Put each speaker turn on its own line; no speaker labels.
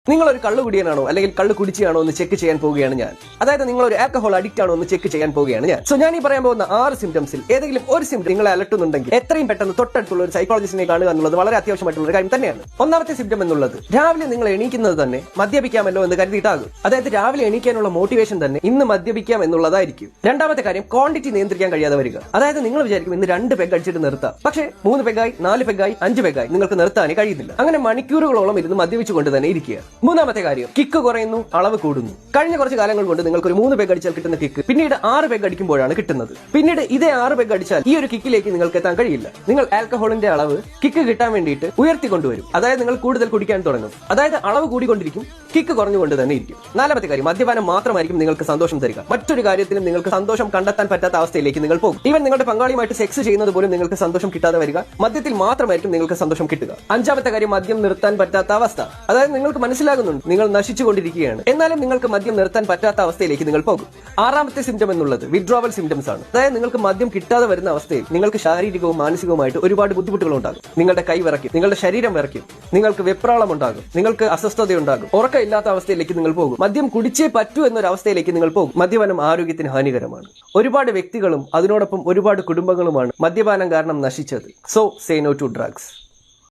നിങ്ങൾ ഒരു കള്ളു കുടിയനാണോ അല്ലെങ്കിൽ കള്ളു കുടിച്ചാണോ എന്ന് ചെക്ക് ചെയ്യാൻ പോവുകയാണ് ഞാൻ. അതായത് നിങ്ങൾ ഒരു ആൽക്കഹോൾ അഡിക്റ്റ് ആണോ എന്ന് ചെക്ക് ചെയ്യാൻ പോവുകയാണ് ഞാൻ. സോ ഞാൻ ഈ പറയാൻ പോകുന്ന 6 സിംറ്റംസിൽ ഏതെങ്കിലും ഒരു സിംറ്റം നിങ്ങളെ അലട്ടുന്നുണ്ടെങ്കിൽ എത്രയും പെട്ടെന്ന് തൊട്ടടുത്തുള്ള ഒരു സൈക്കോളജിസ്റ്റിനെ കാണുക എന്നുള്ളത് വളരെ അത്യാവശ്യമായിട്ടുള്ള ഒരു കാര്യം തന്നെയാണ്. ഒന്നാമത്തെ സിംറ്റം എന്നുള്ളത് രാവിലെ നിങ്ങൾ എണീക്കുന്നത് തന്നെ മദ്യപിക്കാമല്ലോ എന്ന് കരുതിയിട്ടാകും. അതായത് രാവിലെ എണീക്കാനുള്ള മോട്ടിവേഷൻ തന്നെ ഇന്ന് മദ്യപിക്കാം എന്നുള്ളതായിരിക്കും. രണ്ടാമത്തെ കാര്യം ക്വാണ്ടിറ്റി നിയന്ത്രിക്കാൻ കഴിയാതെ വരിക. അതായത് നിങ്ങൾ വിചാരിക്കും ഇന്ന് 2 പെഗ് അടിച്ചിട്ട് നിർത്താം, പക്ഷേ 3 പെഗായി 4 പെഗായി 5 പെഗായി നിങ്ങൾക്ക് നിർത്താനേ കഴിയുന്നില്ല. അങ്ങനെ മണിക്കൂറുകളോളം ഇരുന്ന് മദ്യപിച്ചുകൊണ്ട് തന്നെ ഇരിക്കുക. മൂന്നാമത്തെ കാര്യം കിക്ക് കുറയുന്നു, അളവ് കൂടുന്നു. കഴിഞ്ഞ കുറച്ച് കാലങ്ങൾ കൊണ്ട് നിങ്ങൾക്ക് ഒരു 3 പെഗ് അടിച്ചാൽ കിട്ടുന്ന കിക്ക് പിന്നീട് 6 പെഗ് അടിക്കുമ്പോഴാണ് കിട്ടുന്നത്. പിന്നീട് ഇതേ 6 പെഗ് അടിച്ചാൽ ഈ ഒരു കിക്കിലേക്ക് നിങ്ങൾക്ക് എത്താൻ കഴിയില്ല. നിങ്ങൾ ആൽക്കഹോളിന്റെ അളവ് കിക്ക് കിട്ടാൻ വേണ്ടിയിട്ട് ഉയർത്തിക്കൊണ്ടുവരും. അതായത് നിങ്ങൾ കൂടുതൽ കുടിക്കാൻ തുടങ്ങും. അതായത് അളവ് കൂടിക്കൊണ്ടിരിക്കും, കിക്ക് കുറഞ്ഞുകൊണ്ട് തന്നെ ഇരിക്കും. നാലാമത്തെ കാര്യം മദ്യപാനം മാത്രമായിരിക്കും നിങ്ങൾക്ക് സന്തോഷം തരിക. മറ്റൊരു കാര്യത്തിലും നിങ്ങൾക്ക് സന്തോഷം കണ്ടെത്താൻ പറ്റാത്ത അവസ്ഥയിലേക്ക് നിങ്ങൾ പോകും. ഈവൻ നിങ്ങളുടെ പങ്കാളിയുമായിട്ട് സെക്സ് ചെയ്യുന്നത് പോലും നിങ്ങൾക്ക് സന്തോഷം കിട്ടാതെ വരിക. മദ്യത്തിൽ മാത്രമായിരിക്കും നിങ്ങൾക്ക് സന്തോഷം കിട്ടുക. അഞ്ചാമത്തെ കാര്യം മദ്യം നിർത്താൻ പറ്റാത്ത അവസ്ഥ. അതായത് നിങ്ങൾക്ക് മനസ്സിലാകുന്നുണ്ട് നിങ്ങൾ നശിച്ചുകൊണ്ടിരിക്കുകയാണ്, എന്നാലും നിങ്ങൾക്ക് മദ്യം നിർത്താൻ പറ്റാത്ത അവസ്ഥയിലേക്ക് നിങ്ങൾ പോകും. ആറാമത്തെ സിംറ്റം എന്നുള്ളത് വിഡ്രോവൽ സിംറ്റംസ് ആണ്. അതായത് നിങ്ങൾക്ക് മദ്യം കിട്ടാതെ വരുന്ന അവസ്ഥയിൽ നിങ്ങൾക്ക് ശാരീരികവും മാനസികവുമായിട്ട് ഒരുപാട് ബുദ്ധിമുട്ടുകൾ ഉണ്ടാകും. നിങ്ങളുടെ കൈ വിറയ്ക്കും, നിങ്ങളുടെ ശരീരം വിറയ്ക്കും, നിങ്ങൾക്ക് വെപ്രാളം ഉണ്ടാകും, നിങ്ങൾക്ക് അസ്വസ്ഥതയുണ്ടാകും, ഉറക്കമില്ലാത്ത അവസ്ഥയിലേക്ക് നിങ്ങൾ പോകും. മദ്യം കുടിച്ചേ പറ്റൂ എന്നൊരു അവസ്ഥയിലേക്ക് നിങ്ങൾ പോകും. മദ്യപാനം ആരോഗ്യത്തിന് ഹാനികരമാണ്. ഒരുപാട് വ്യക്തികളും അതിനോടൊപ്പം ഒരുപാട് കുടുംബങ്ങളുമാണ് മദ്യപാനം കാരണം നശിച്ചത്. So say no to drugs.